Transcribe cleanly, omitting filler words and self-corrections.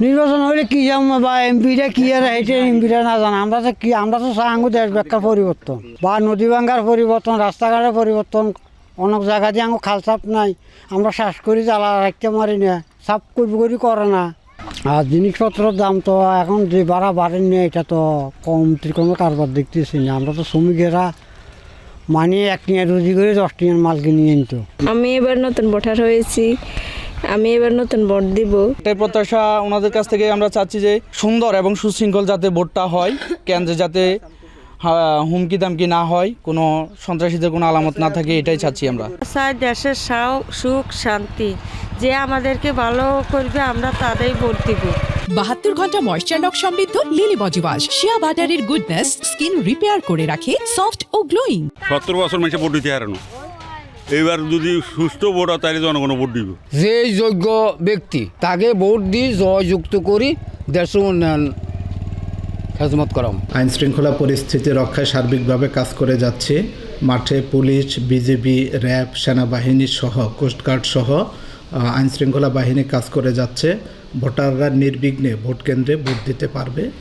নির্বাচন হলে কি বা এমপিটা কি আর এটা এমপিটা না জানা আমরা তো চাই আঙু দেশ ব্যাখ্যার পরিবর্তন বা নদী ভাঙ্গার পরিবর্তন, রাস্তাঘাটের পরিবর্তন। অনেক জায়গা দিয়ে আঙু খাল চাপ নাই, আমরা শ্বাস করি জ্বালা রাখতে পারি না, সাপ করি করে না। আর জিনিসপত্রের দাম তো এখন যে বাড়া বাড়েনি, এটা তো কমতির কোনো কারবার দেখতেছি না। আমরা তো শ্রমিকেরা এক টিয়া রুজি করে 10 টিয়ার মাল কিনে আনতো। আমি এবার নতুন ভোটার হয়েছি, আমি এবার নতুন ভোট দিব। এটাই প্রত্যাশা ওনাদের কাছ থেকে আমরা চাচ্ছি যে সুন্দর এবং সুশৃঙ্খল যাতে ভোটটা হয়, কেন্দ্রে যাতে হুমকি দামকি না হয়, কোনো সন্ত্রাসীদের কোনো আলামত না থাকে, এটাই চাচ্ছি আমরা। চাই দেশের সুখ শান্তি, যে আমাদেরকে ভালো করবে আমরা তাদেরই ভোট দিব। 72 ঘন্টা ময়েশ্চার লক সমৃদ্ধ লিলি বডি ওয়াশ শিয়া বাটারের গুডনেস স্কিন রিপেয়ার করে রাখে সফট ও গ্লোয়িং। 70 বছর মানুষ ভোট দিতে হারানো, এইবার যদি সুস্থ ভোট হয় তাহলে জনগণ ভোট দিব। যে যোগ্য ব্যক্তি তাকে ভোট দিয়ে জয়যুক্ত করি দেশের উন্নয়ন খেজমত করাম। আইন শৃঙ্খলা পরিস্থিতি রক্ষায় সার্বিকভাবে কাজ করে যাচ্ছে। মাঠে পুলিশ, বিজিবি, র্যাব, সেনাবাহিনী সহ কোস্টগার্ড সহ আইন শৃঙ্খলা বাহিনী কাজ করে যাচ্ছে। ভোটাররা নির্বিঘ্নে ভোট কেন্দ্রে ভোট দিতে পারবে।